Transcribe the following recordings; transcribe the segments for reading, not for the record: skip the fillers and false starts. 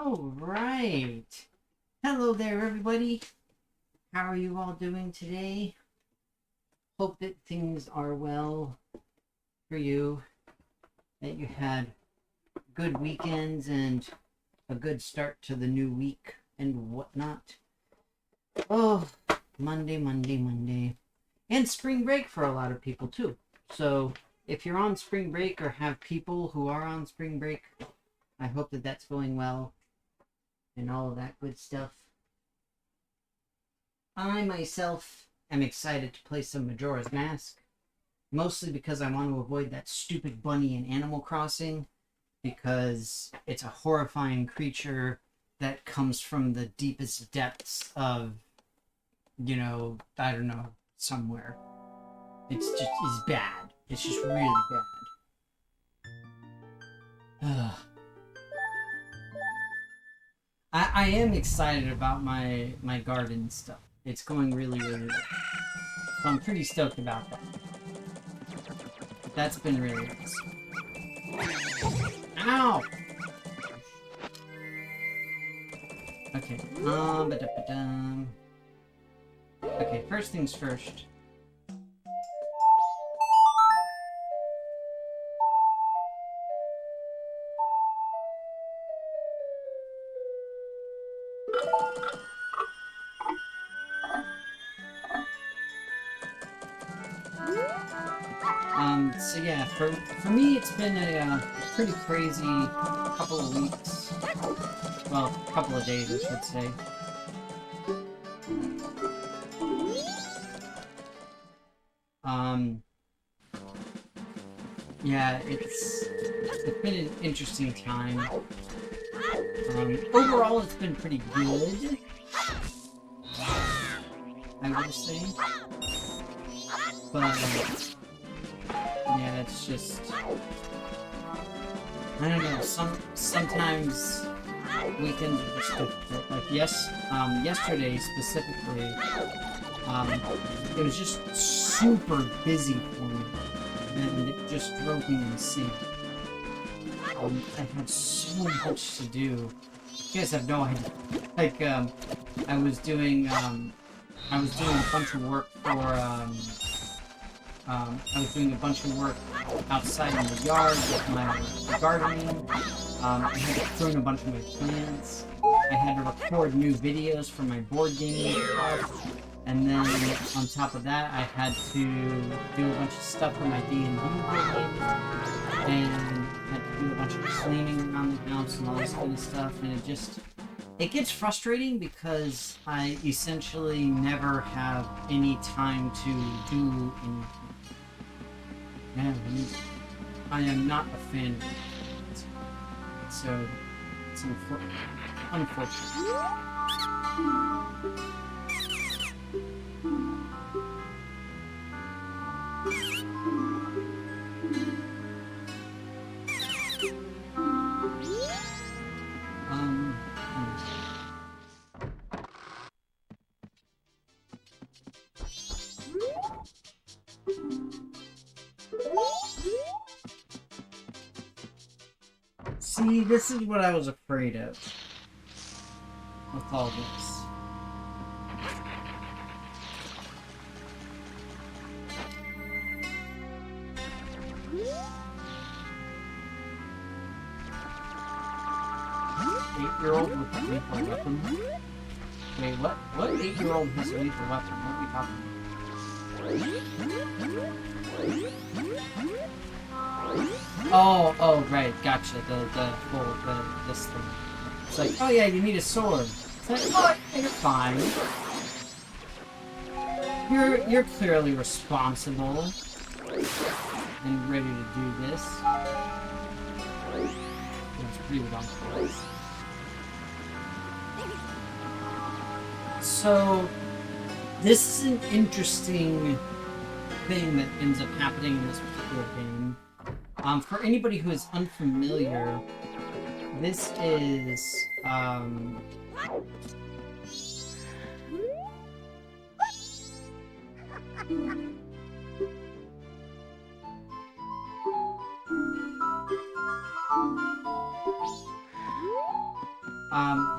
All right. Hello there, everybody. How are you all doing today? Hope that things are well for you, that you had good weekends and a good start to the new week and whatnot. Oh, Monday. And spring break for a lot of people, too. So, if you're on spring break or have people who are on spring break, I hope that that's going well and all of that good stuff. I myself am excited to play some Majora's Mask, mostly because I want to avoid that stupid bunny in Animal Crossing, because it's a horrifying creature that comes from the deepest depths of, I don't know, somewhere. It's bad. It's just really bad. I am excited about my garden stuff. It's going really well. So I'm pretty stoked about that. That's been really awesome. Ow! Okay. Okay, first things first. So yeah, for me it's been a pretty crazy couple of weeks. Well, couple of days, I should say. Yeah, it's been an interesting time. Overall, it's been pretty good, I would say. But yeah, it's just, I don't know. Sometimes weekends are just difficult. Like yesterday specifically, it was just super busy for me, and it just drove me insane. I had so much to do. You guys have no idea. Like, I was doing a bunch of work for, I was doing a bunch of work outside in the yard with my gardening. I had to prune a bunch of my plants. I had to record new videos for my board gaming stuff. And then on top of that, I had to do a bunch of stuff for my D&D game. And had to do a bunch of cleaning around the house and all this kind of stuff. And it gets frustrating because I essentially never have any time to do anything. Yeah, I am not a fan of it. So, it's unfortunate. See, this is what I was afraid of with all this. Eight-year-old with a lethal weapon? Wait, what? What 8-year-old has a lethal weapon? What are we talking about? Oh, right, gotcha. This thing. It's like, oh yeah, you need a sword. It's like, oh, you're fine. You're clearly responsible and ready to do this. It's pretty ridiculous. So, this is an interesting thing that ends up happening in this particular game. For anybody who is unfamiliar, this is,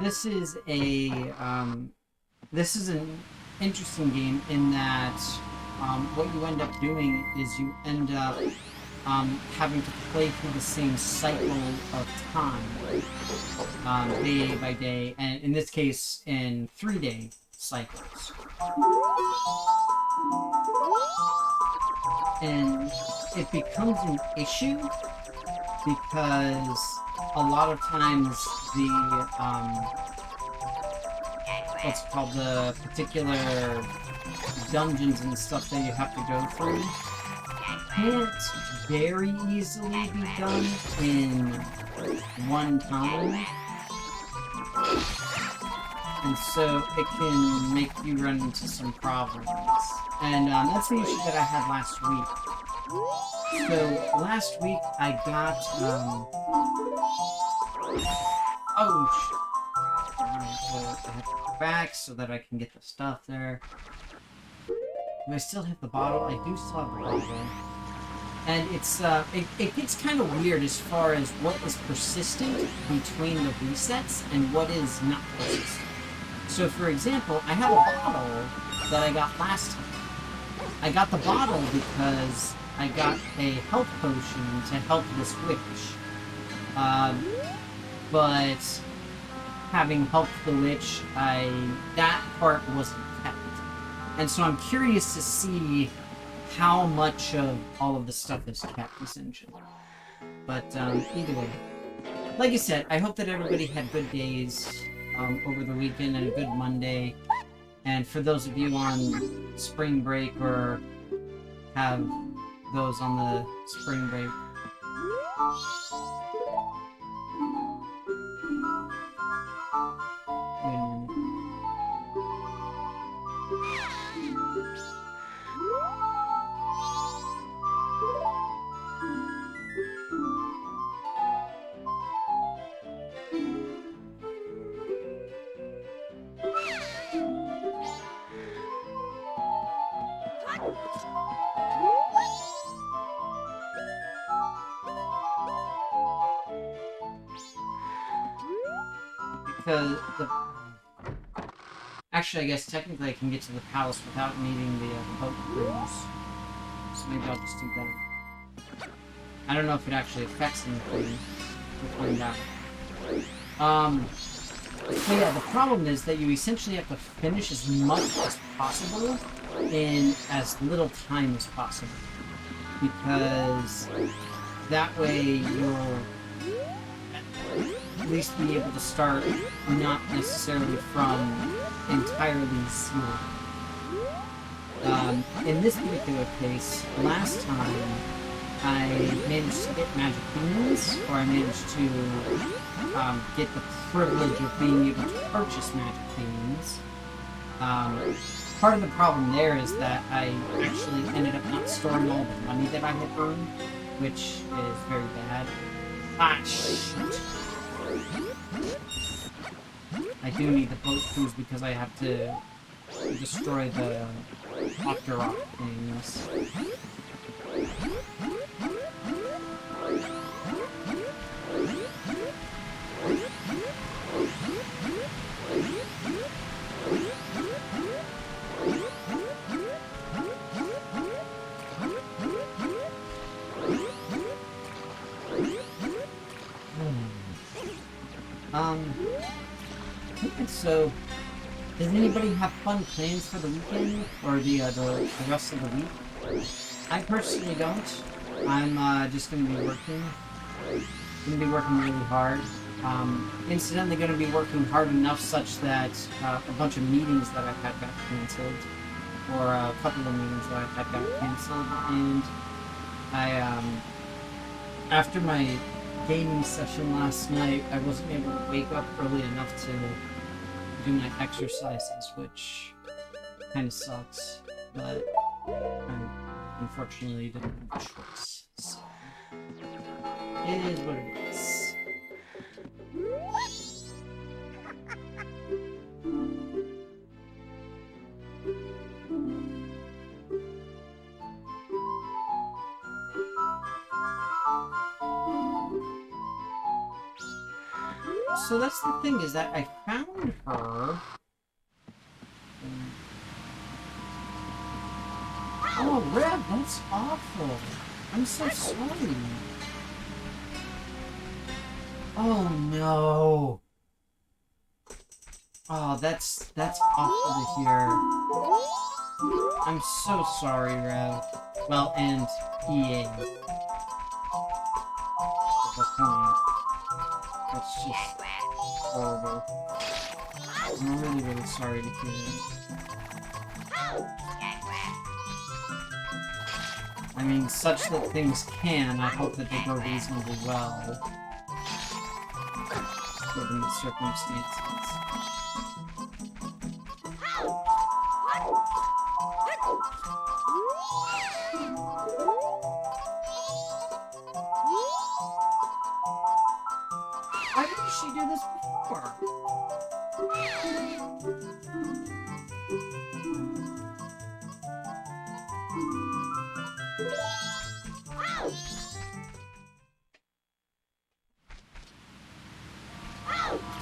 This is an interesting game in that what you end up doing is you end up having to play through the same cycle of time, day by day, and in this case, in 3-day cycles. And it becomes an issue because a lot of times the what's called the particular dungeons and stuff that you have to go through can't very easily be done in one time. And so it can make you run into some problems. And that's the issue that I had last week. So last week I got oh shit. So I have to go back so that I can get the stuff there. Do I still have the bottle? I do still have the bottle. And it's it gets kind of weird as far as what is persistent between the resets and what is not persistent. So for example, I have a bottle that I got last time. I got the bottle because I got a health potion to help this witch. But having helped the witch, that part wasn't kept. And so I'm curious to see how much of all of the stuff is kept, essentially. But either way, like I said, I hope that everybody had good days over the weekend and a good Monday. And for those of you on spring break or have those on the spring break, wait a minute. Because actually, I guess technically I can get to the palace without needing the boat cruise. So maybe I'll just do that. I don't know if it actually affects anything. We'll find out. So yeah, the problem is that you essentially have to finish as much as possible in as little time as possible. Because that way you'll at least be able to start not necessarily from entirely zero. In this particular case, last time I managed to get magic beans, or I managed to get the privilege of being able to purchase magic beans. Part of the problem there is that I actually ended up not storing all the money that I had earned, which is very bad. Ah, shit. I do need the boat cruise because I have to destroy the Octorok things. So, does anybody have fun plans for the weekend or the rest of the week? I personally don't. I'm just going to be working. Going to be working really hard. Incidentally, going to be working hard enough such that a bunch of meetings that I've had got canceled, or a couple of meetings that I've had got canceled, and I after my gaming session last night, I wasn't able to wake up early enough to do my exercises, which kind of sucks, but I unfortunately didn't have a choice, so it is what it is. so that's the thing, is that I found her. Oh, Rev, that's awful. I'm so sorry. Oh no. Oh, that's awful to hear. I'm so sorry, Rev. Well, and EA. The point. That's just horrible. I'm really, really sorry to hear that. I mean, such that things can, I hope that they go reasonably well. Given the circumstances. Why didn't she do this before?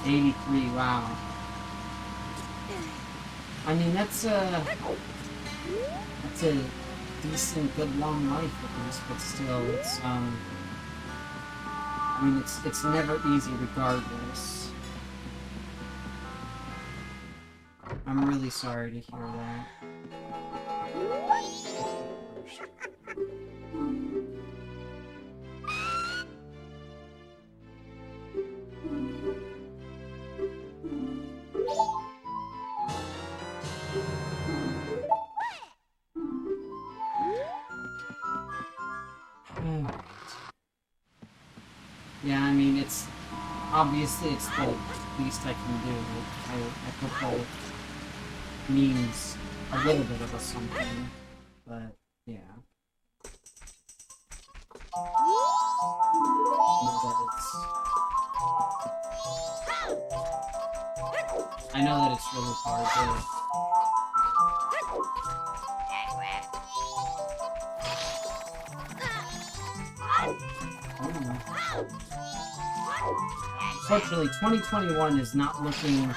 83, wow. I mean, that's a decent, good, long life at least, but still, it's, I mean, it's never easy regardless. I'm really sorry to hear that. Yeah, I mean, obviously it's the least I can do. I hope that it means a little bit of a something, but yeah. I know that it's really hard to... Unfortunately, 2021 is not looking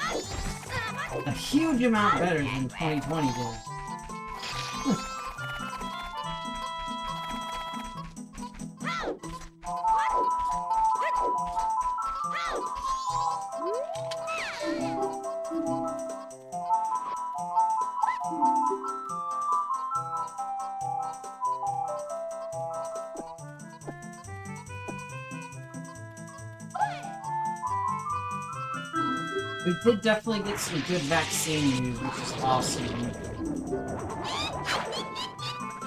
a huge amount better than 2020 did. We did definitely get some good vaccine news, which is awesome.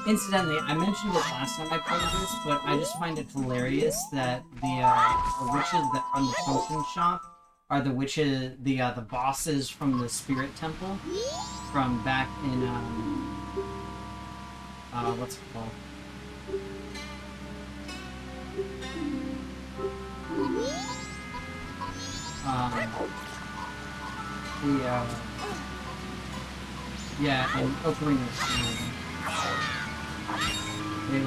Incidentally, I mentioned it last time I played this, but I just find it hilarious that the witches that run the potion shop are the witches, the bosses from the Spirit Temple from back in, what's it called? Yeah, in Ocarina of Time. They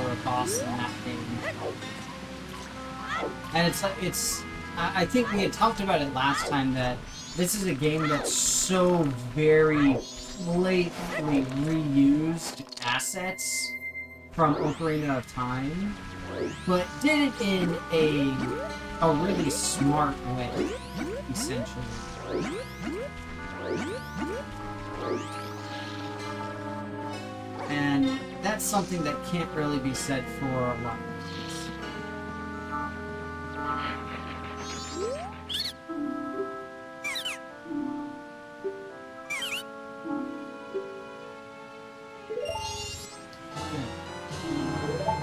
were a boss in that game. And I think we had talked about it last time that this is a game that's so very blatantly reused assets from Ocarina of Time, but did it in a really smart way, essentially. And that's something that can't really be said for a lot of games.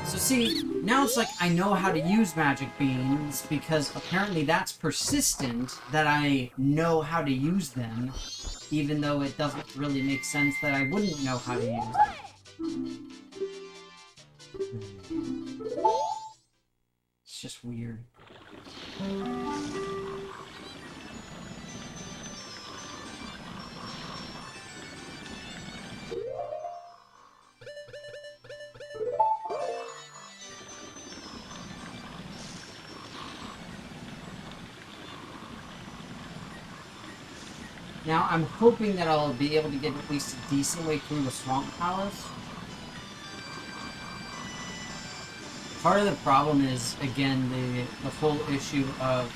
So see, now it's like I know how to use magic beans because apparently that's persistent that I know how to use them, even though it doesn't really make sense that I wouldn't know how to use them. It's just weird. Now, I'm hoping that I'll be able to get at least a decent way through the Swamp Palace. Part of the problem is, again, the whole issue of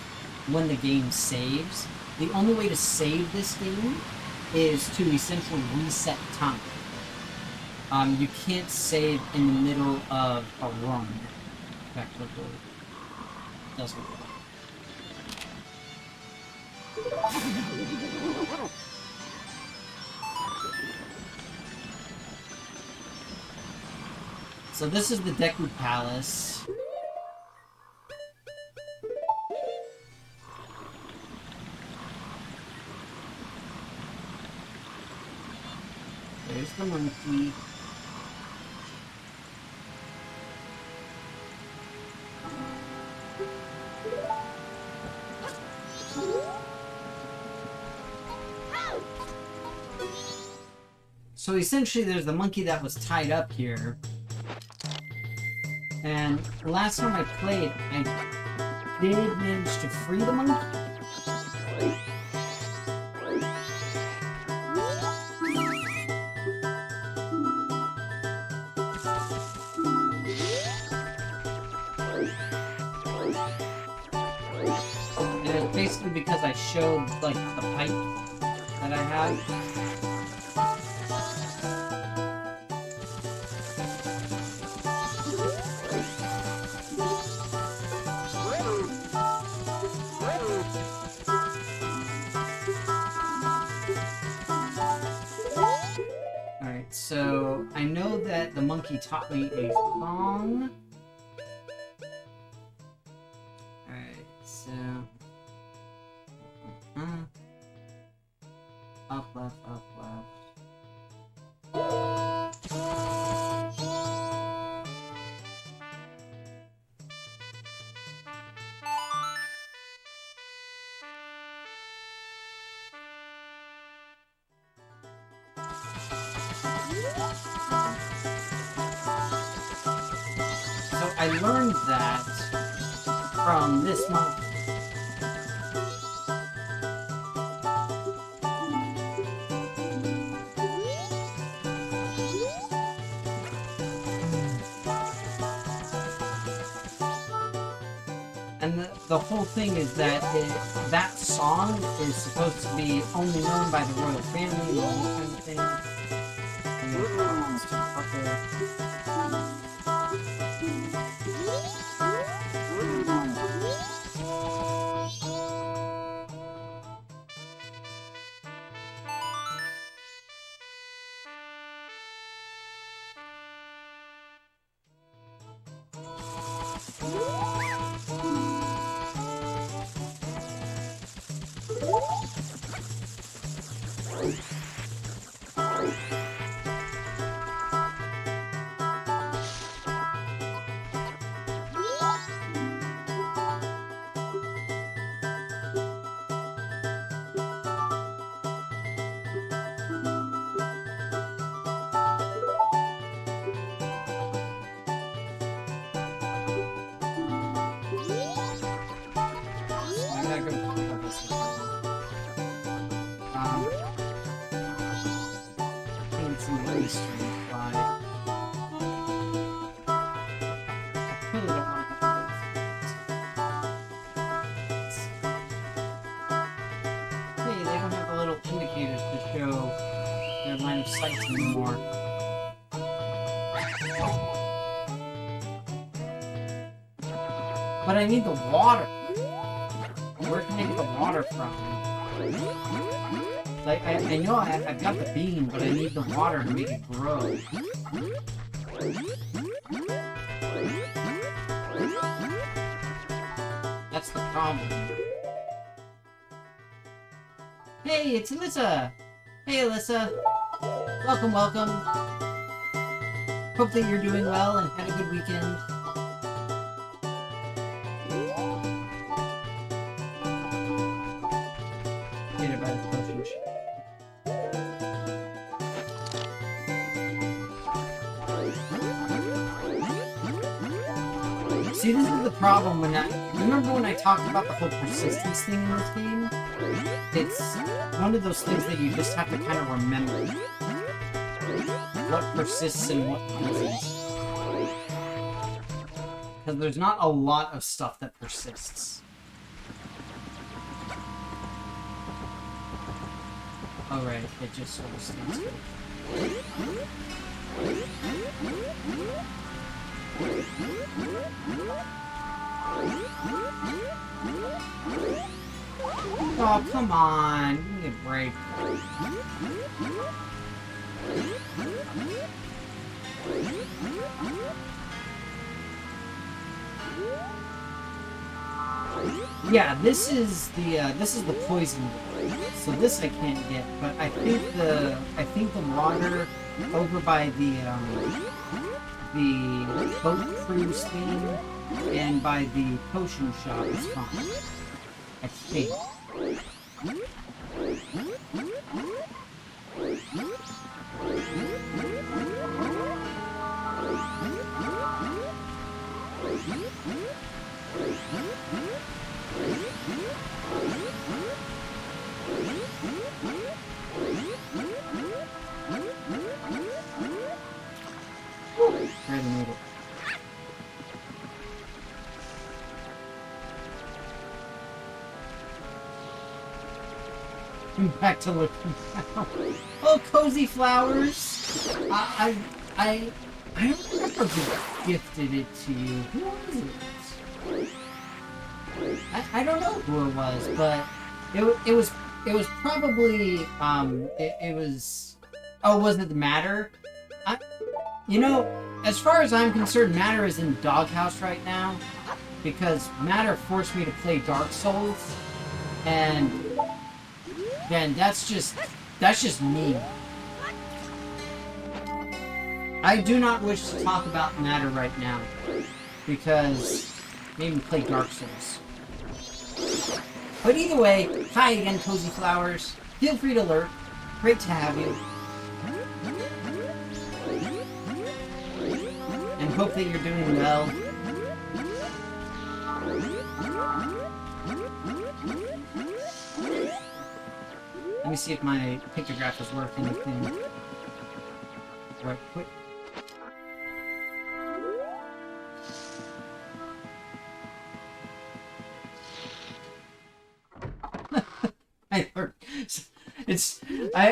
when the game saves. The only way to save this game is to essentially reset time. You can't save in the middle of a run, effectively. Doesn't work. So this is the Deku Palace. There's the monkey. So essentially there's the monkey that was tied up here. And last time I played, I did manage to free the monkey. And it's basically because I showed, like, the pipe that I had. So, I know that the monkey taught me a song. Alright, so... Up, left, up, left. I learned that from this monkey. And the whole thing is that that song is supposed to be only known by the royal family and all that kind of thing. Anymore. But I need the water. Where can I get the water from? Like, I know I've got the bean, but I need the water to make it grow. That's the problem. Hey, it's Alyssa! Hey, Alyssa! Welcome, welcome. Hope that you're doing well and had a good weekend. Get it by the potion shop. See, this is the problem when remember when I talked about the whole persistence thing in this game? It's one of those things that you just have to kind of remember. What persists and what doesn't. Because there's not a lot of stuff that persists. Oh right, it just sort of stands still. Oh, come on. Give me a break. Yeah, this is the poison one. So this I can't get, but I think the water over by the boat cruise thing and by the potion shop is fine. I think. Barely made it. Back to looking now. Oh, cozy flowers! I don't remember who gifted it to you. Who was it? I don't know who it was, but it was probably it was. Oh, was it the Matter? You know, as far as I'm concerned, Matter is in doghouse right now because Matter forced me to play Dark Souls, and then that's just me. I do not wish to talk about Matter right now because I made me play Dark Souls. But either way, hi again, Cozy Flowers. Feel free to lurk. Great to have you. And hope that you're doing well. Let me see if my pictograph is worth anything. Right quick.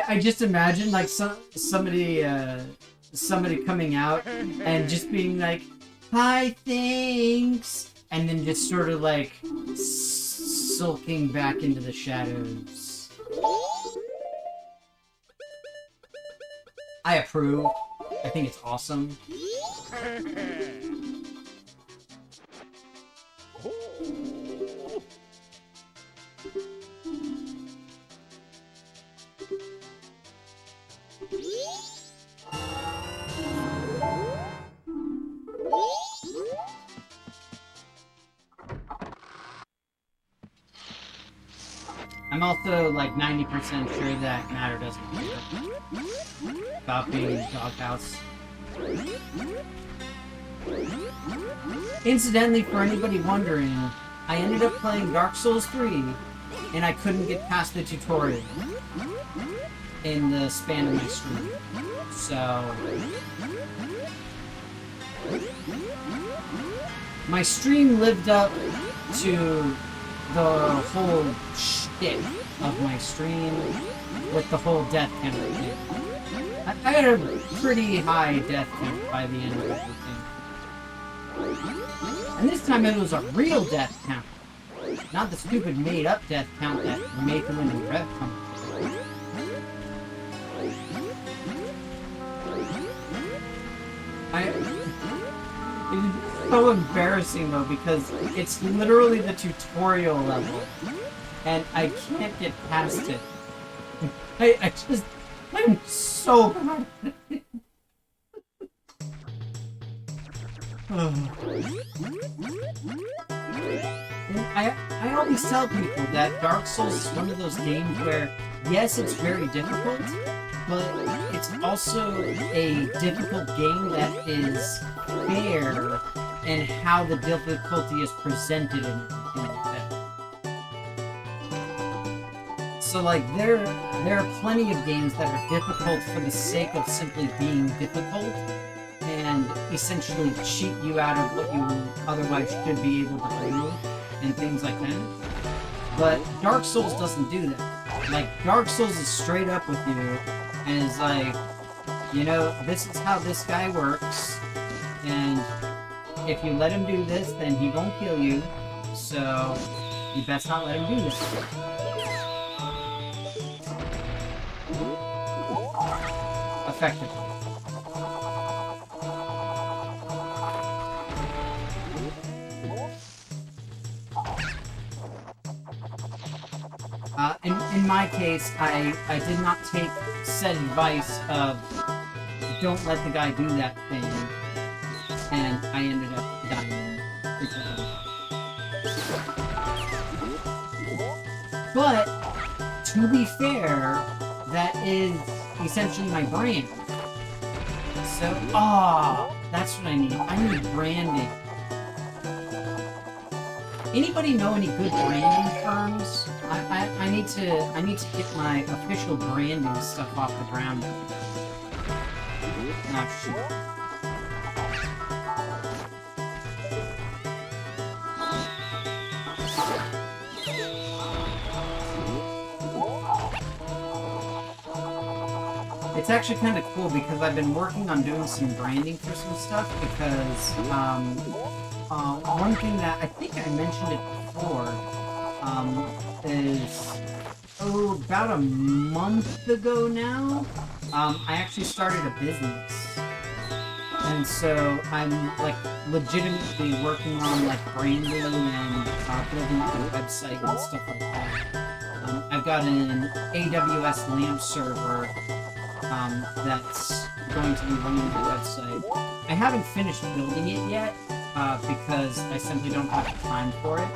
I just imagine like somebody coming out and just being like, hi, thanks, and then just sort of like sulking back into the shadows. I approve. I think it's awesome. I'm also like 90% sure that Matter doesn't care about being in the doghouse. Incidentally, for anybody wondering, I ended up playing Dark Souls 3 and I couldn't get past the tutorial in the span of my stream. So my stream lived up to the whole shtick of my stream with the whole death count thing. I had a pretty high death count by the end of everything. And this time it was a real death count. Not the stupid made-up death count that Maple and Rev come up with. It's so embarrassing though because it's literally the tutorial level and I can't get past it. I'm so bad at it. I always tell people that Dark Souls is one of those games where, yes, it's very difficult, but it's also a difficult game that is fair and how the difficulty is presented in it. So like there are plenty of games that are difficult for the sake of simply being difficult and essentially cheat you out of what you otherwise should be able to do and things like that. But Dark Souls doesn't do that. Like, Dark Souls is straight up with you and is like, you know, this is how this guy works, and if you let him do this, then he won't kill you, so you best not let him do this. Effectively. In my case, I did not take said advice of don't let the guy do that thing, and I ended up dying. But, to be fair, that is essentially my brand. So, that's what I need. I need branding. Anybody know any good branding firms? I need to get my official branding stuff off the ground. Oh, shit. It's actually kind of cool because I've been working on doing some branding for some stuff because one thing that I think I mentioned it before is about a month ago now, I actually started a business, and so I'm like legitimately working on like branding and building a website and stuff like that. I've got an AWS LAMP server that's going to be running the website. I haven't finished building it yet because I simply don't have the time for it.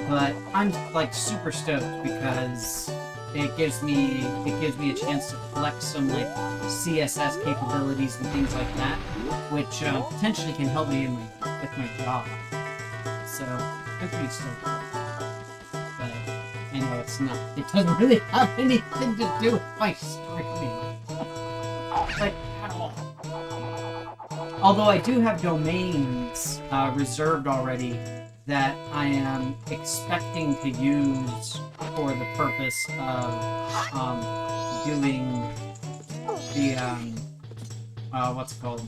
But I'm like super stoked because it gives me a chance to flex some like CSS capabilities and things like that, which potentially can help me with my job. So I'm pretty stoked. But I know it's not. It doesn't really have anything to do with my streaming. Like at all. Although I do have domains reserved already that I am expecting to use for the purpose of doing the what's it called?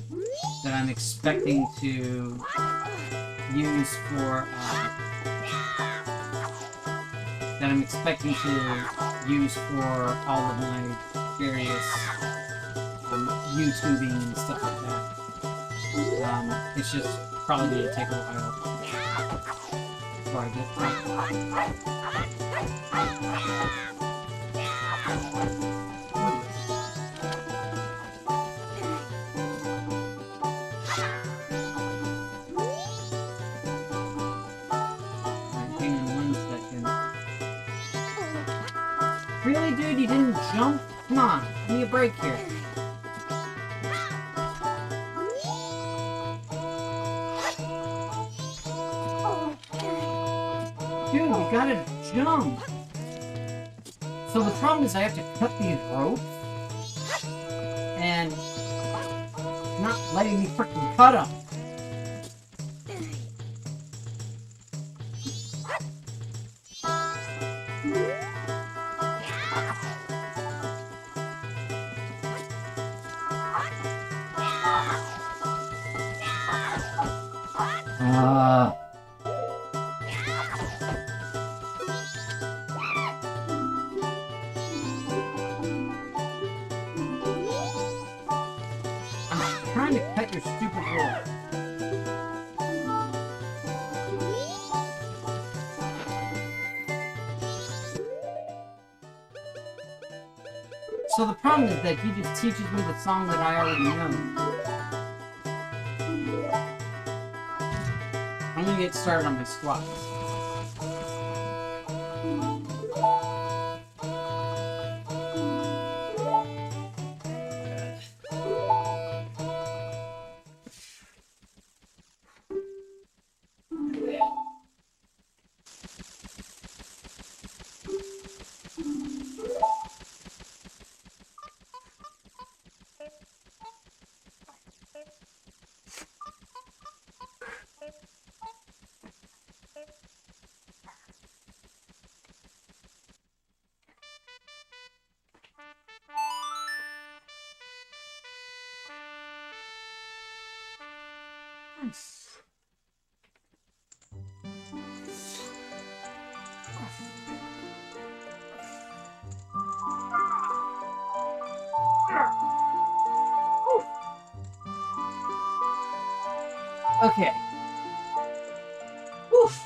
That I'm expecting to use for all of my various YouTubing and stuff like that. It's just probably gonna take a while. Before I get that. Hang on 1 second. Really, dude? You didn't jump? Come on, give me a break here. Dude, you gotta jump! So the problem is I have to cut these ropes and not letting me frickin' cut them. Trying to cut your stupid rope. So the problem is that he just teaches me the song that I already know. I'm gonna get started on my squats. Okay. Oof.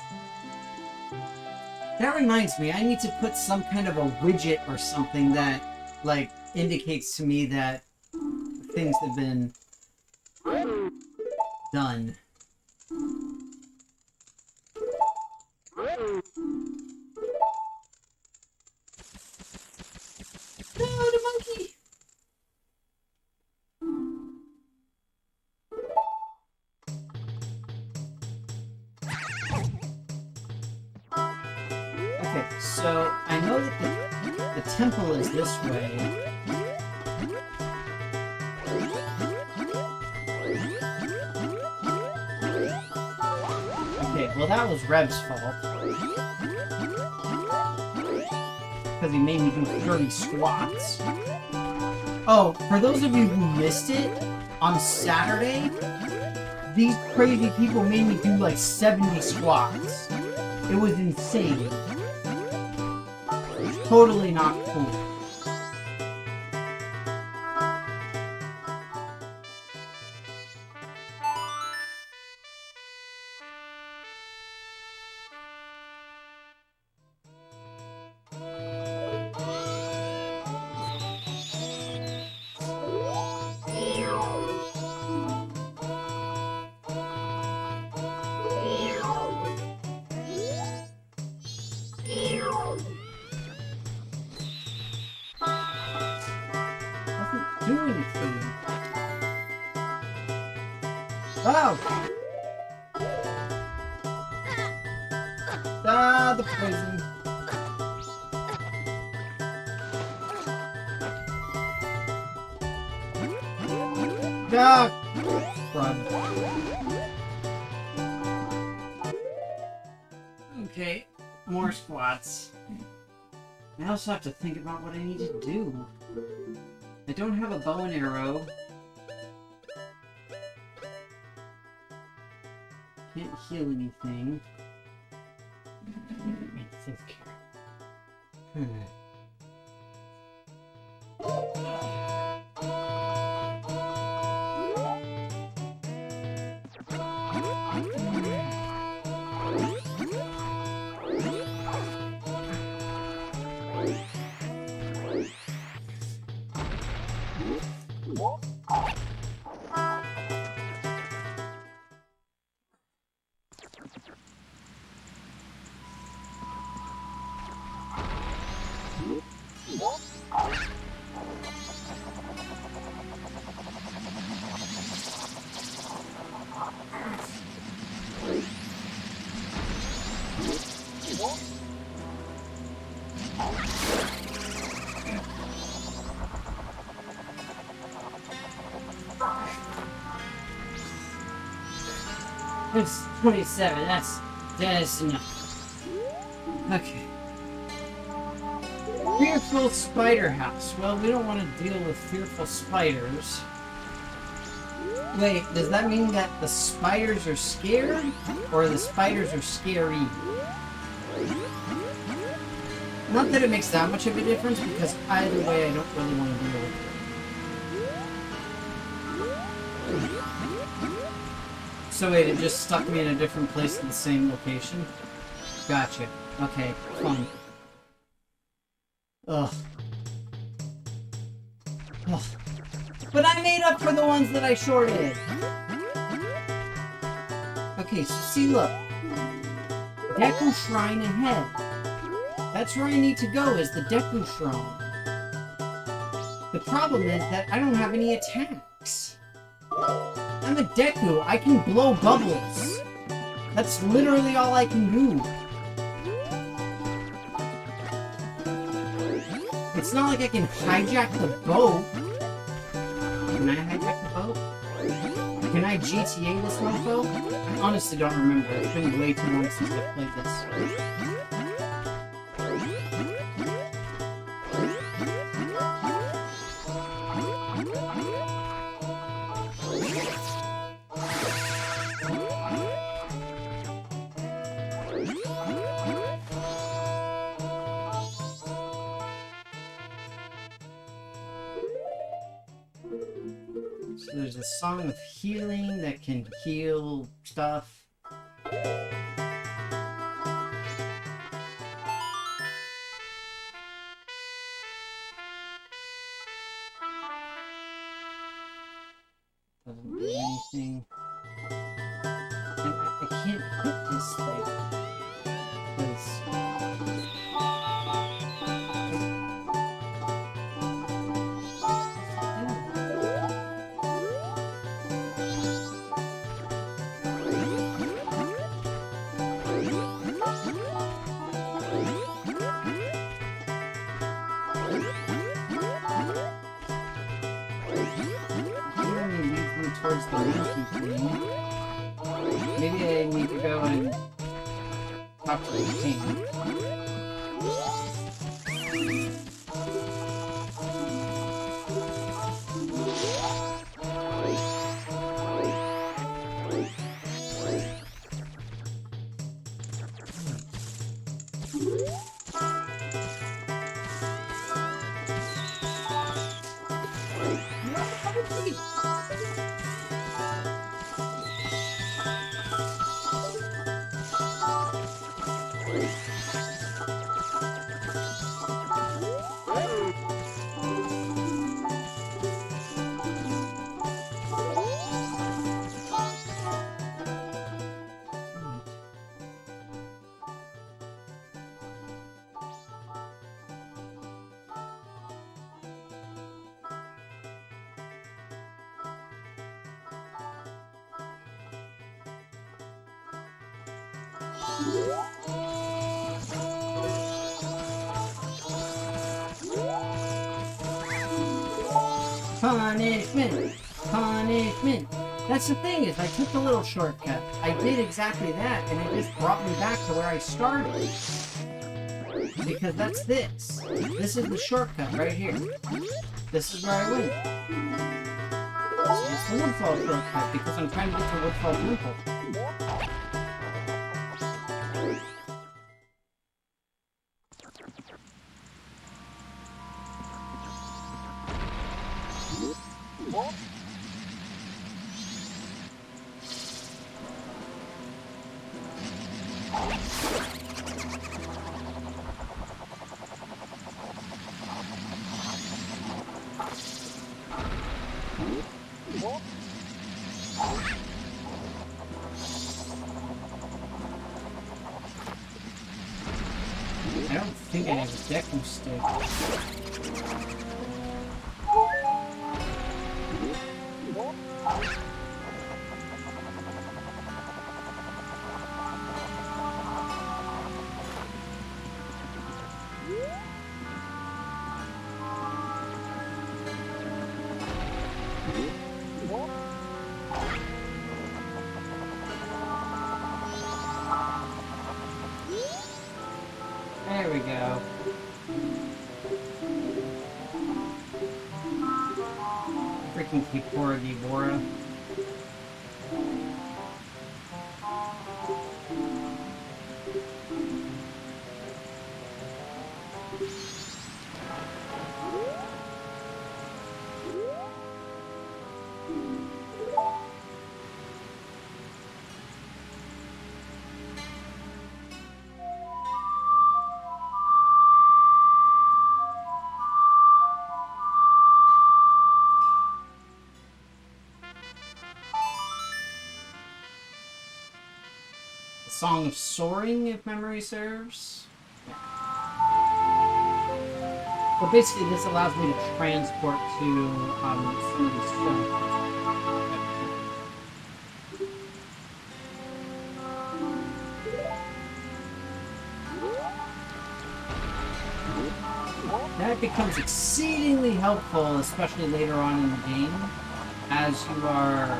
That reminds me, I need to put some kind of a widget or something that, like, indicates to me that things have been done. No, the monkey! Okay, so I know that the temple is this way. Okay, well that was Rev's fault. Because he made me do 30 squats. Oh, for those of you who missed it, on Saturday, these crazy people made me do like 70 squats. It was insane. Totally not cool. Do anything. Wow! Ah, the poison. Ah! Run. Okay, more squats. I also have to think about what I need to do. I don't have a bow and arrow. Can't heal anything. Let me think. It's 27, that's enough. Okay. Fearful spider house. Well, we don't want to deal with fearful spiders. Wait, does that mean that the spiders are scared? Or the spiders are scary? Not that it makes that much of a difference, because either way I don't really want to deal with it. So wait, it just stuck me in a different place in the same location? Gotcha. Okay, fine. Ugh. Ugh. But I made up for the ones that I shorted! Okay, so see, look. Deku Shrine ahead. That's where I need to go, is the Deku Shrine. The problem is that I don't have any attacks. I'm a Deku. I can blow bubbles. That's literally all I can do. It's not like I can hijack the boat. Can I hijack the boat? Can I GTA this mofo? I honestly don't remember. It's been way too long since I've played this. there's a song of healing that can heal stuff. Doesn't do anything. And I can't hit this thing. Because... towards the monkey thing. Maybe I need to go and talk to the king. Punishment! Punishment! That's the thing, is I took the little shortcut. I did exactly that, and it just brought me back to where I started. Because that's this. This is the shortcut right here. This is where I went. It's the Woodfall shortcut, because I'm trying to get to Woodfall Temple. I don't think I have a Deku stick. There we go. Freaking Kipora Gibora. Song of Soaring, if memory serves. Yeah. But basically, this allows me to transport to some of these stones. That becomes exceedingly helpful, especially later on in the game, as you are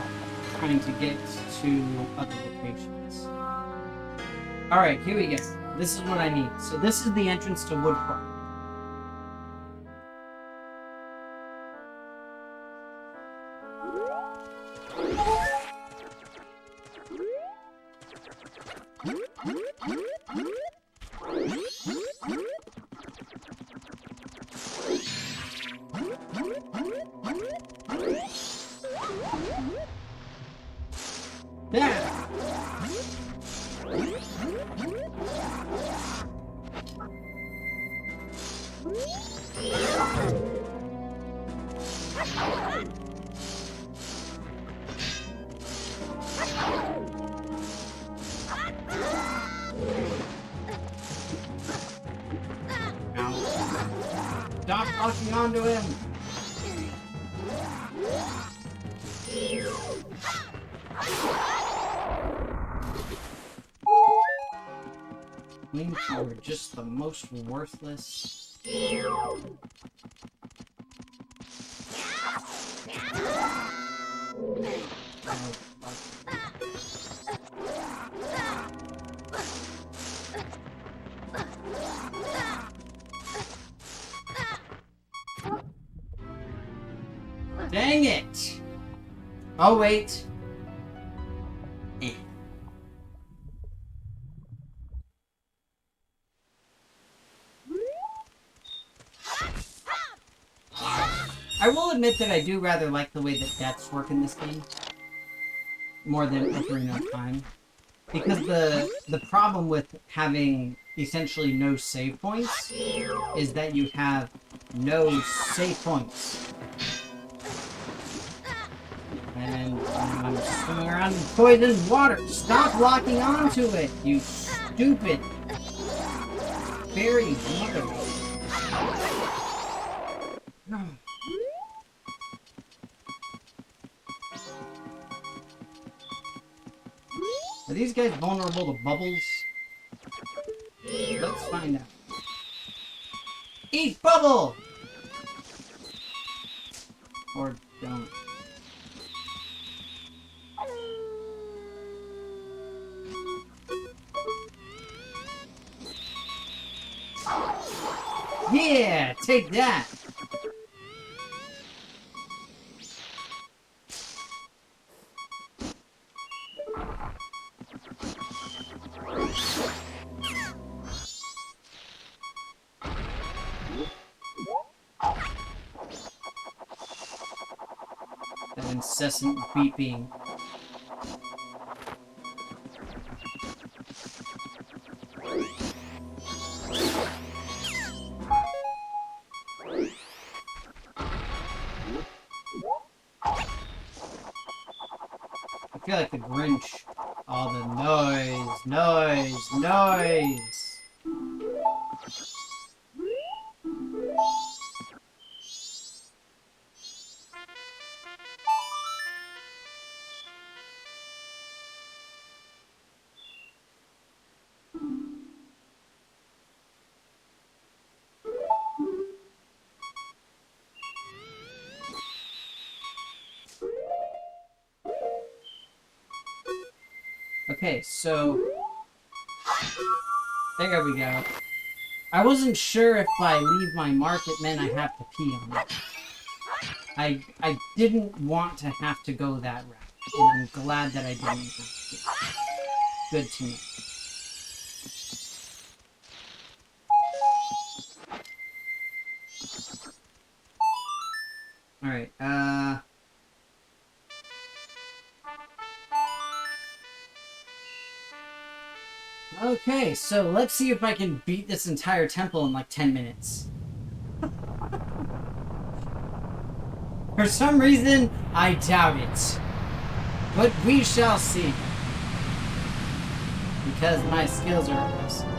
trying to get to other locations. Alright, here we go. This is what I need. So this is the entrance to Woodfall. locking onto him. Flamethrower, just the most worthless. Dang it! Oh, wait. I will admit that I do rather like the way that deaths work in this game. More than Ocarina of Time. Because the problem with having essentially no save points is that you have no save points. And I'm swimming around in poisoned water. Stop locking onto it, you stupid fairy mother. Are these guys vulnerable to bubbles? Let's find out. Eat bubble! Or don't. Yeah, take that! That incessant beeping. I feel like the Grinch. All the noise. Okay, so there we go. I wasn't sure if by leave my mark it meant I have to pee on it. I didn't want to have to go that route, and I'm glad that I didn't have to. Good to know. Alright, okay, so let's see if I can beat this entire temple in like 10 minutes. For some reason, I doubt it. But we shall see. Because my skills are awesome.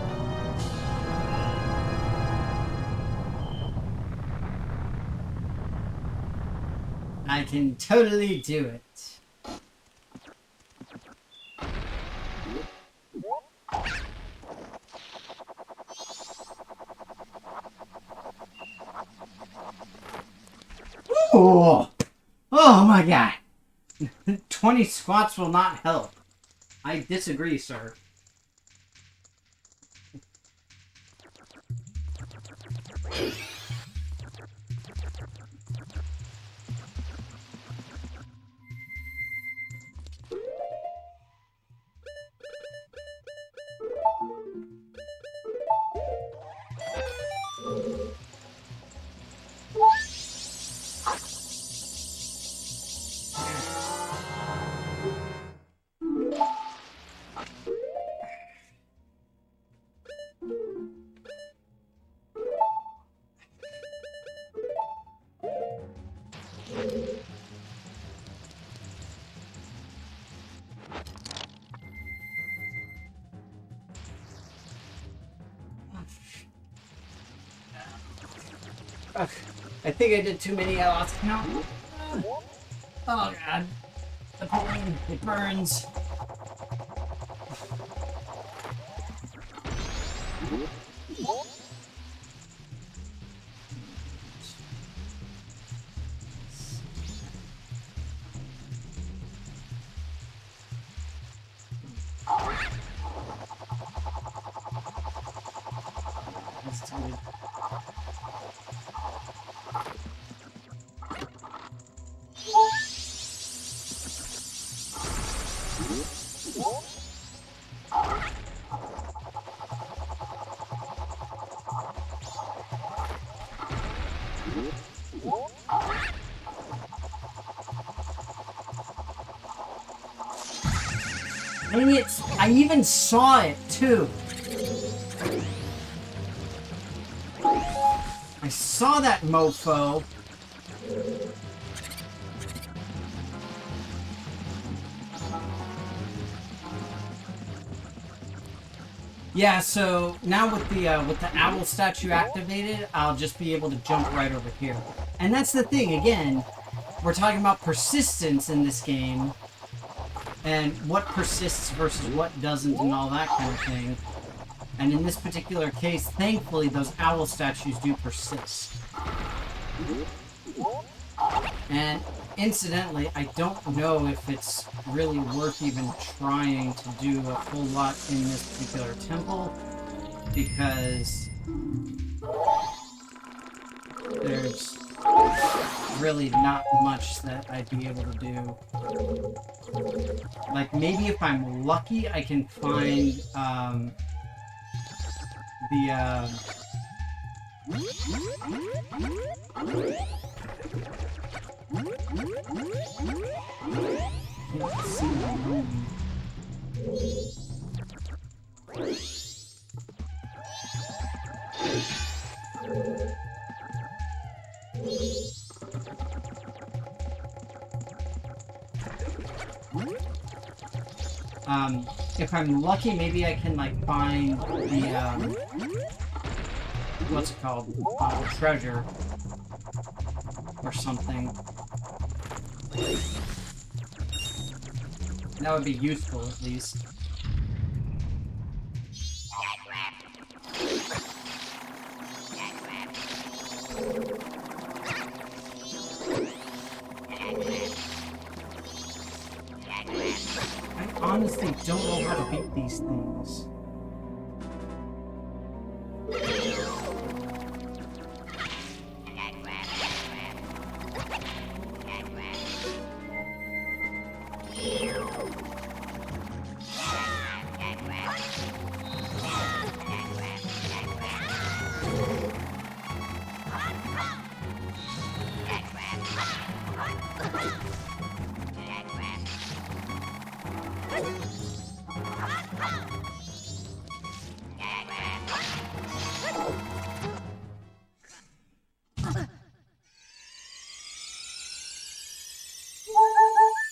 I can totally do it. Oh, oh my god. 20 squats will not help. I disagree, sir. I think I did too many. I lost count. Oh god. The pain. It burns. Dang it! I even saw it too. I saw that mofo. Yeah, so now with the owl statue activated, I'll just be able to jump right over here. And that's the thing, again, we're talking about persistence in this game, and what persists versus what doesn't and all that kind of thing. And in this particular case, thankfully, those owl statues do persist. And incidentally, I don't know if it's really worth even trying to do a whole lot in this particular temple, because there's really not much that I'd be able to do. Like, maybe if I'm lucky, I can find, if I'm lucky, maybe I can, like, find the, what's it called? Treasure. Or something. That would be useful, at least. I honestly don't know how to beat these things.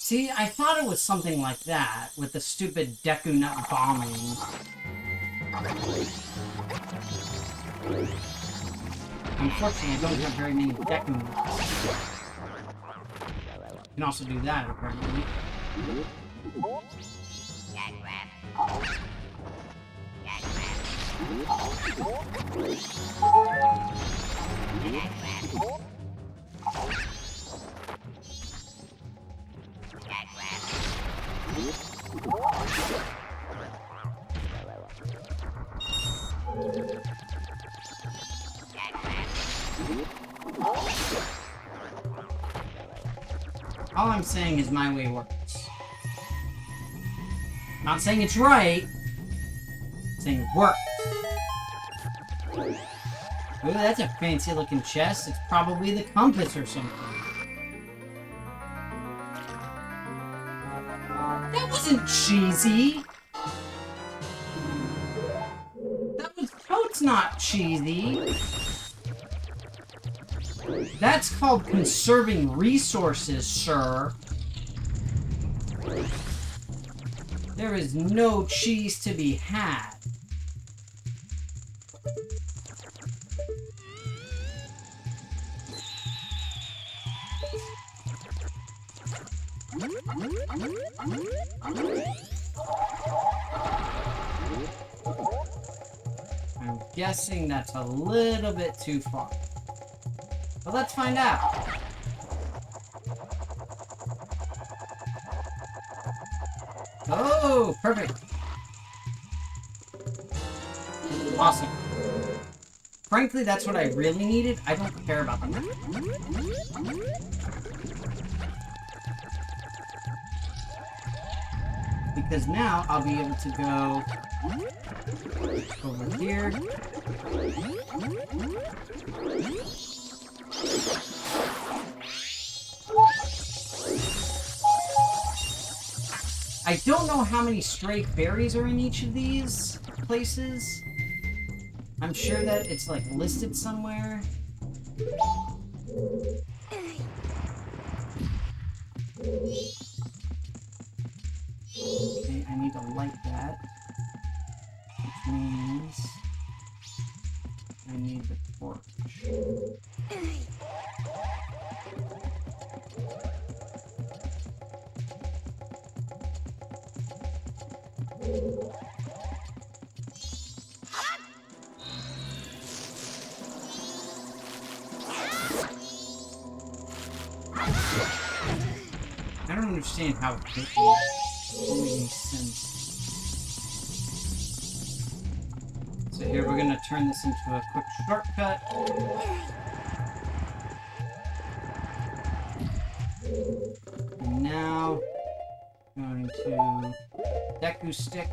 See, I thought it was something like that, with the stupid Deku Nut bombing. Unfortunately, I don't have very many Deku Nuts. You can also do that, apparently. All I'm saying is my way works. Not saying it's right. I'm saying it works. Ooh, that's a fancy looking chest. It's probably the compass or something. That wasn't cheesy. That was totes not cheesy. That's called conserving resources, sir. There is no cheese to be had. I'm guessing that's a little bit too far. But let's find out. Oh, perfect. Awesome. Frankly, that's what I really needed. I don't care about the map. Because now I'll be able to go over here. I don't know how many stray berries are in each of these places. I'm sure that it's like listed somewhere. Okay, I need to light that. Which means I need the torch. I don't understand how it doesn't make any sense. So here we're gonna turn this into a quick shortcut. And now going to Deku Stick.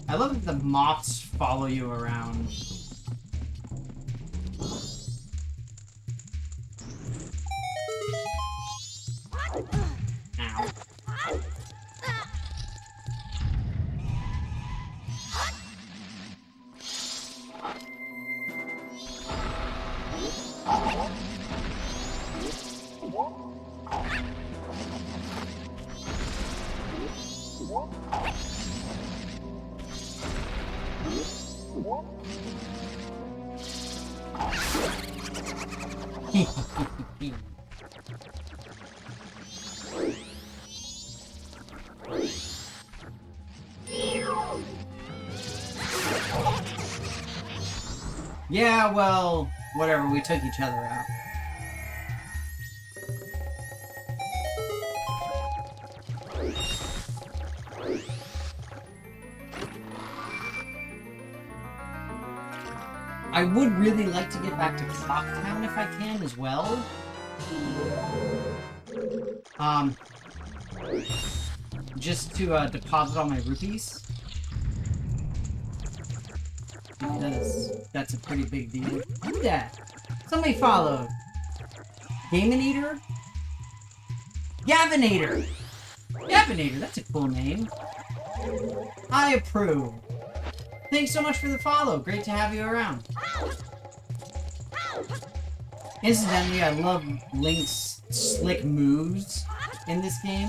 I love that the moths follow you around. Ow. Yeah, well, whatever, we took each other out. I would really like to get back to Clocktown if I can as well. Just to deposit all my rupees. Because that's a pretty big deal. Look at that. Somebody followed. Gaminator? Gavinator! Gavinator, that's a cool name. I approve. Thanks so much for the follow. Great to have you around. Incidentally, I love Link's slick moves in this game.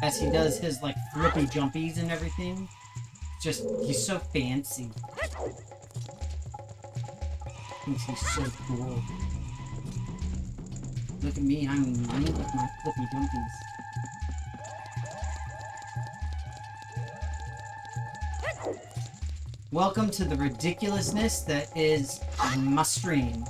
As he does his, like, flippy jumpies and everything. Just, he's so fancy. Thinks he's so cool. Look at me, I'm Link with my flippy jumpies. Welcome to the ridiculousness that is my stream.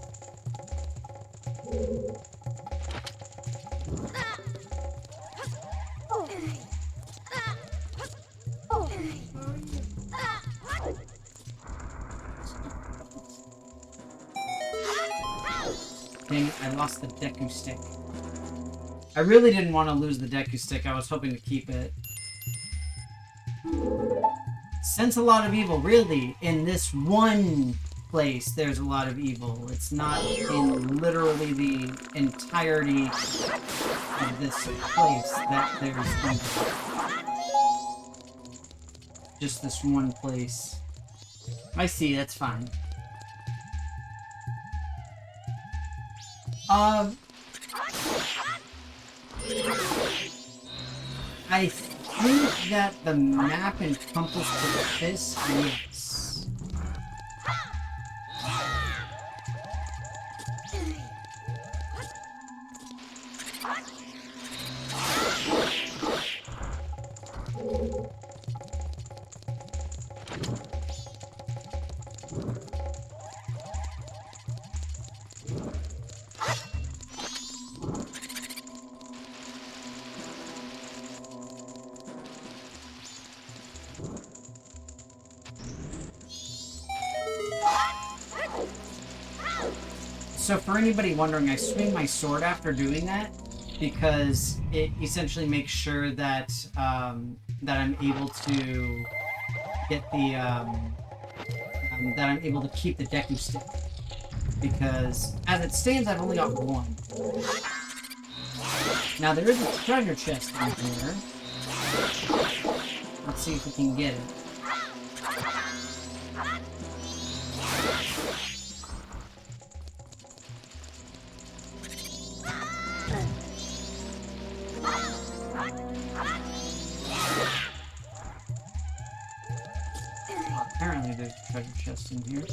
Dang it, I lost the Deku Stick. I really didn't want to lose the Deku Stick. I was hoping to keep it. Sense a lot of evil. Really, in this one place, there's a lot of evil. It's not in literally the entirety of this place that there's evil. Just this one place. I see, that's fine. I think that the map encompassed this, yes. So for anybody wondering, I swing my sword after doing that because it essentially makes sure that that I'm able to get the that I'm able to keep the Deku stick, because as it stands, I've only got one. Now there is a treasure chest in here. Let's see if we can get it. Apparently there's a treasure chest in here.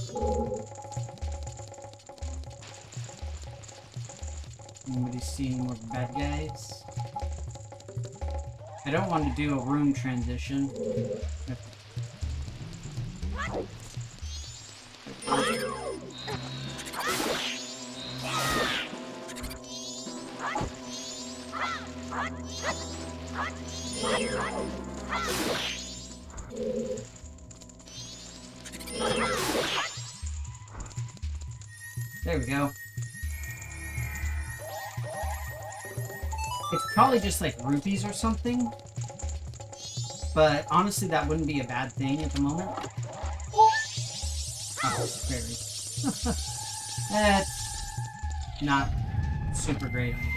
Anybody see any more bad guys? I don't want to do a room transition. There we go. It's probably just like rupees or something. But honestly, that wouldn't be a bad thing at the moment. Oh, fairy. That's not super great either.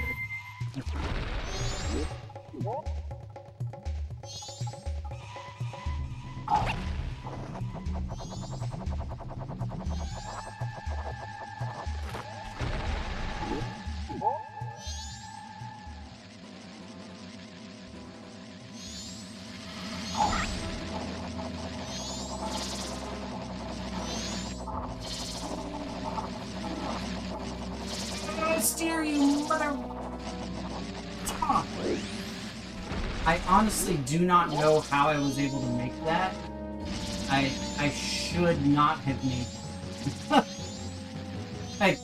Steer, you mother... Huh. I honestly do not know how I was able to make that. I should not have made that. Like,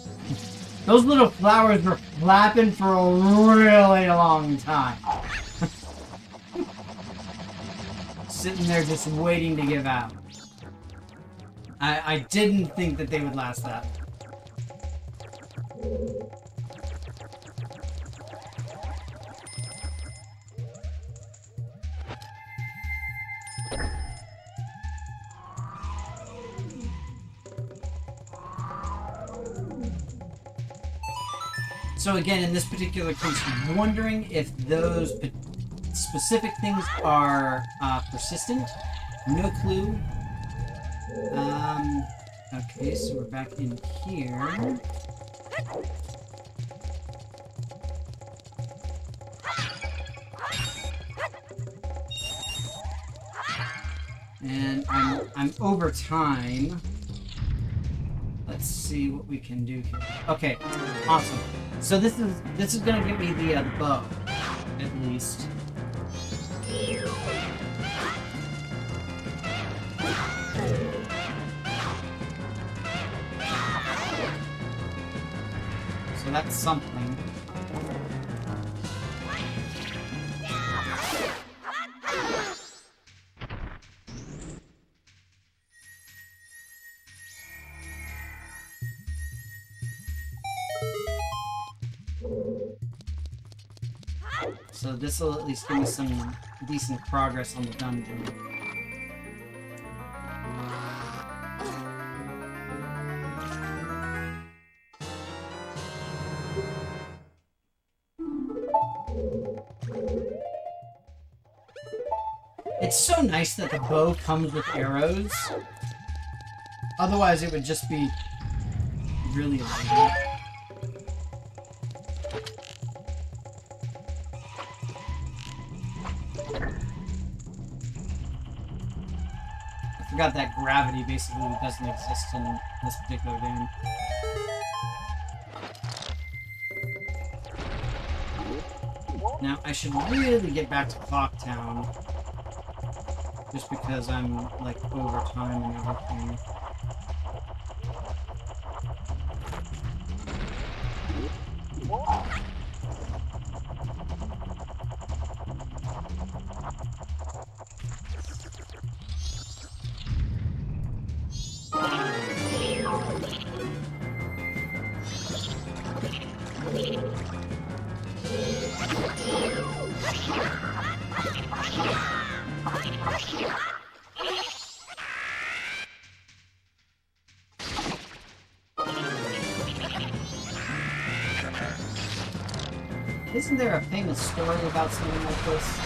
those little flowers were flapping for a really long time. Sitting there just waiting to give out. I didn't think that they would last that long. So again, in this particular case, I'm wondering if those specific things are persistent. No clue. Okay, so we're back in here. And I'm over time. Let's see what we can do here. Okay, awesome. So this is gonna give me the bow, at least. So that's something. So this will at least give me some decent progress on the dungeon. It's so nice that the bow comes with arrows. Otherwise it would just be really lame. I forgot that gravity basically doesn't exist in this particular game. Now, I should really get back to Clocktown. Just because I'm, like, over time and everything. Isn't there a famous story about something like this?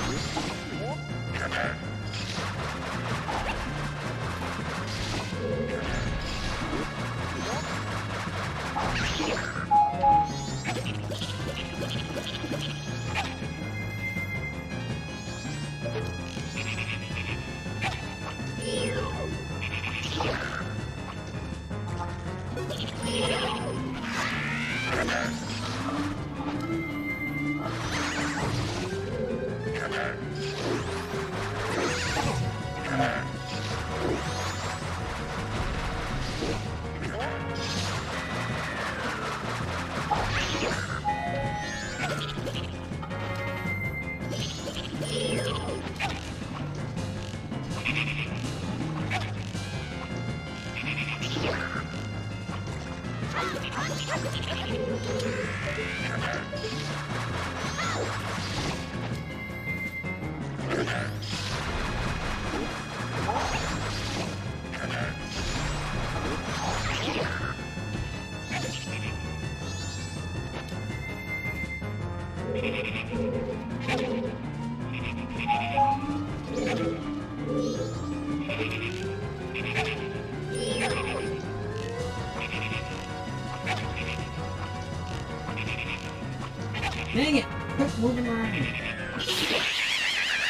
Dang it! Quit moving around. There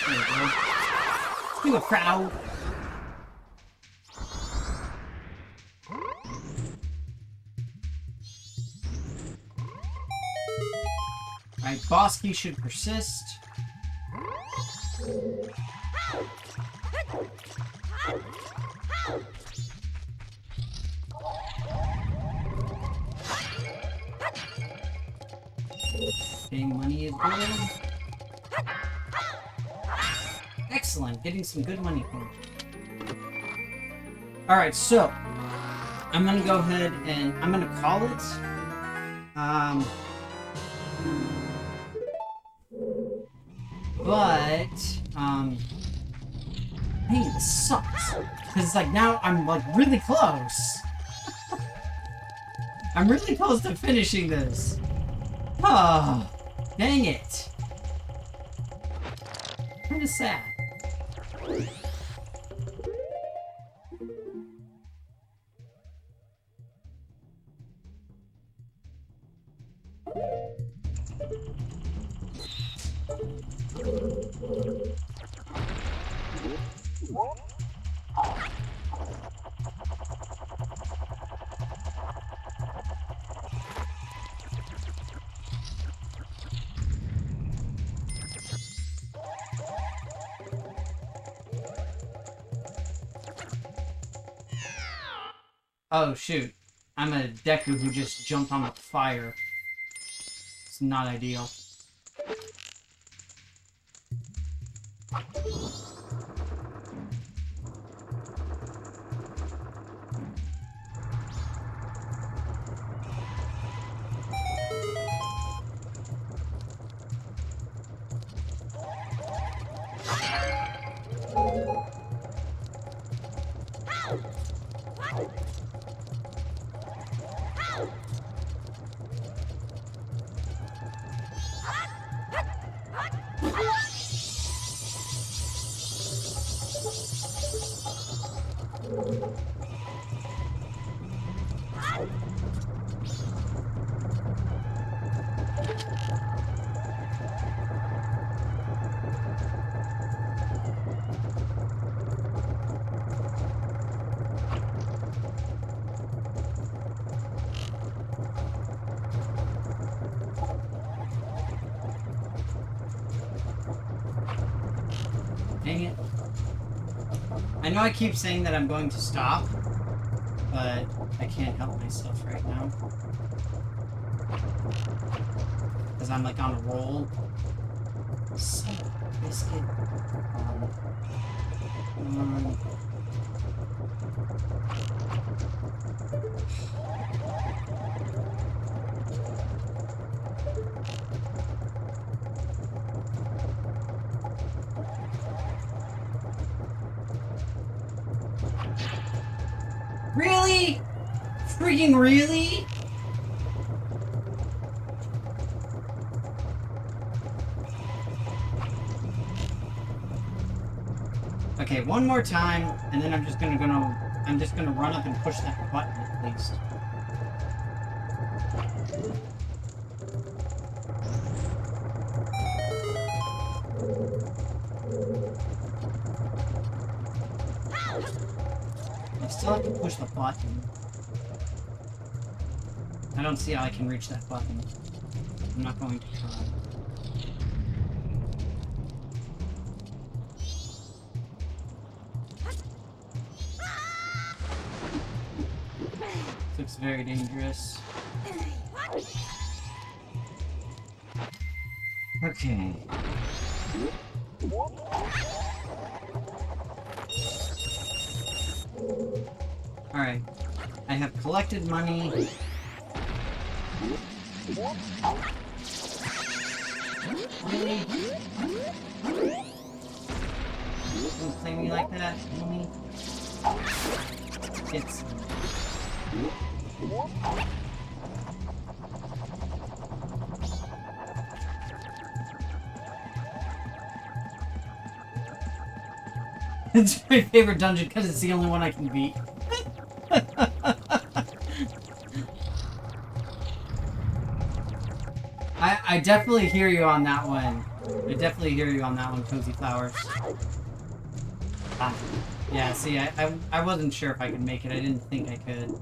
we go. Do a crowd. Alright, boss key should persist. Paying money is good. Excellent, getting some good money from it. Alright, so I'm gonna go ahead and I'm gonna call it. Hey, this sucks. Because it's like now I'm like really close. I'm really close to finishing this. Oh, dang it. Kinda sad. Oh shoot, I'm a Deku who just jumped on a fire. It's not ideal. Dang it. I know I keep saying that I'm going to stop, but I can't help myself right now. Because I'm like on a roll. Son of a biscuit. Really? Freaking really? Okay, one more time, and then I'm just gonna run up and push that button at least. I still have to push the button. I don't see how I can reach that button. I'm not going to try. Looks very dangerous. Okay. Alright. I have collected money. Really? Don't play me like that, homie. It's... It's my favorite dungeon because it's the only one I can beat. I definitely hear you on that one. I definitely hear you on that one, Cozy Flowers. Ah, yeah, see, I wasn't sure if I could make it. I didn't think I could.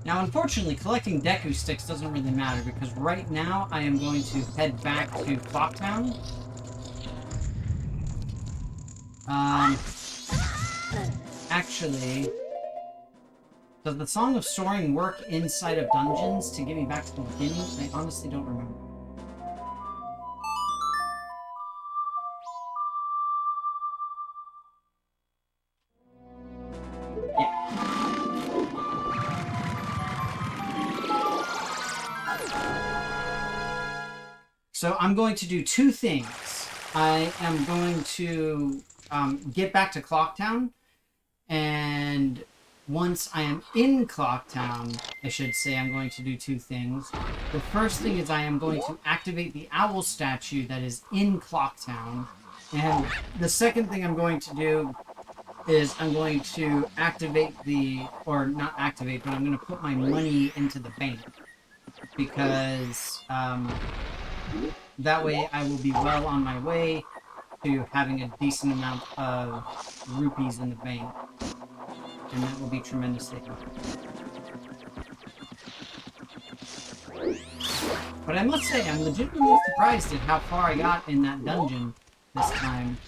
Now, unfortunately, collecting Deku Sticks doesn't really matter, because right now I am going to head back to Clocktown. Actually, does the Song of Soaring work inside of dungeons to get me back to the beginning? I honestly don't remember. So I'm going to do two things. I am going to get back to Clocktown, and once I am in Clocktown, I should say, I'm going to do two things. The first thing is I am going to activate the owl statue that is in Clocktown, and the second thing I'm going to do is I'm going to activate or not activate, but I'm going to put my money into the bank, because that way I will be well on my way to having a decent amount of rupees in the bank. And that will be tremendously helpful. But I must say, I'm legitimately surprised at how far I got in that dungeon this time.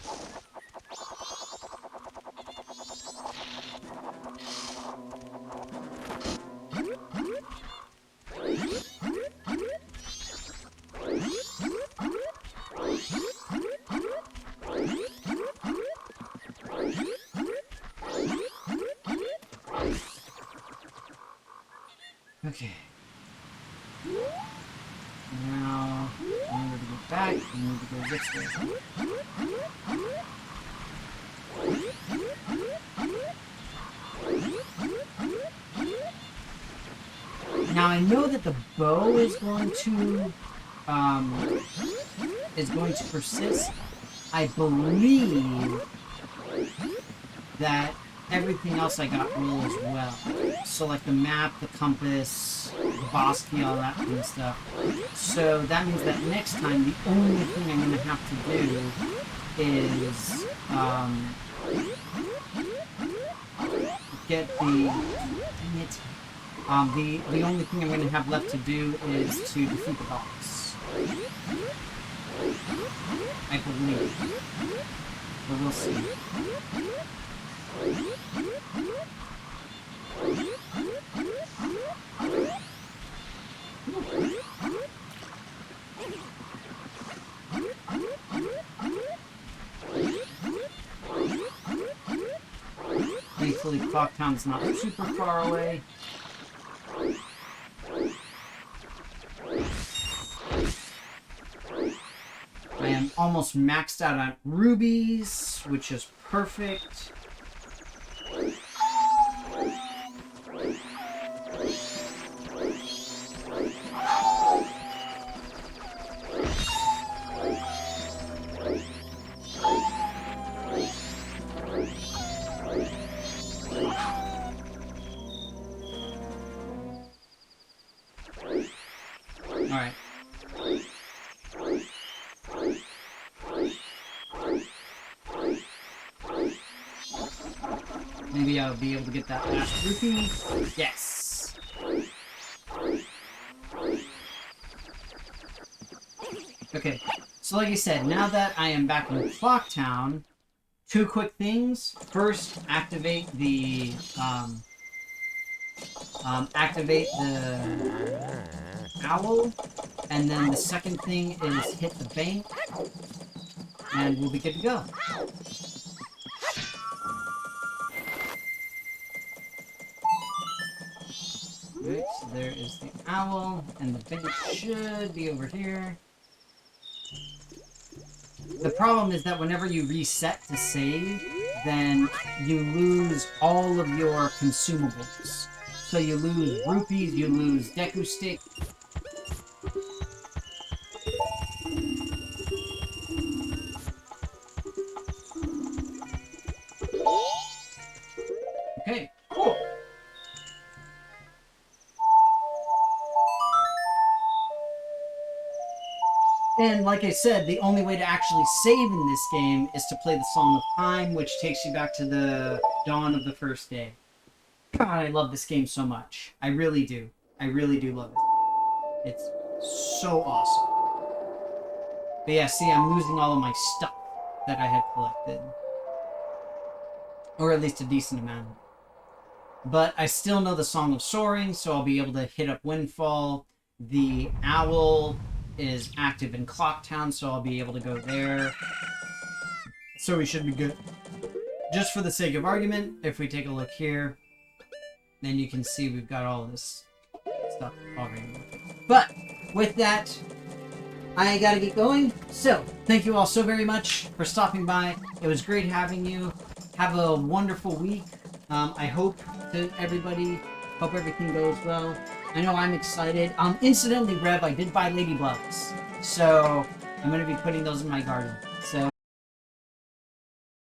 Okay. Now, in order to get back, I need to go this way. Now, I know that the bow is going to persist. I believe that everything else I got will as well. So like the map, the compass, the boss key, all that kind of stuff. So that means that next time the only thing I'm going to have to do is get the... Dang it. The only thing I'm going to have left to do is to defeat the boss. I believe. But we'll see. Thankfully, Clocktown's not super far away. I am almost maxed out on rubies, which is perfect. Alright. Maybe I'll be able to get that last rupee. Yes! Okay, so like I said, now that I am back in Clocktown, two quick things. First, activate the owl, and then the second thing is hit the bank, and we'll be good to go. Right, so there is the owl, and the bank should be over here. The problem is that whenever you reset to save, then you lose all of your consumables. So you lose rupees, you lose Deku Stick. Okay, cool. And like I said, the only way to actually save in this game is to play the Song of Time, which takes you back to the dawn of the first day. God, I love this game so much. I really do. I really do love it. It's so awesome. But yeah, see, I'm losing all of my stuff that I had collected. Or at least a decent amount. But I still know the Song of Soaring, so I'll be able to hit up Windfall. The Owl is active in Clocktown, so I'll be able to go there. So we should be good. Just for the sake of argument, if we take a look here, then you can see we've got all this stuff already. But with that, I gotta get going. So, thank you all so very much for stopping by. It was great having you. Have a wonderful week. I hope that everybody, hope everything goes well. I know I'm excited. Incidentally, Rev, I did buy ladybugs. So, I'm going to be putting those in my garden. So,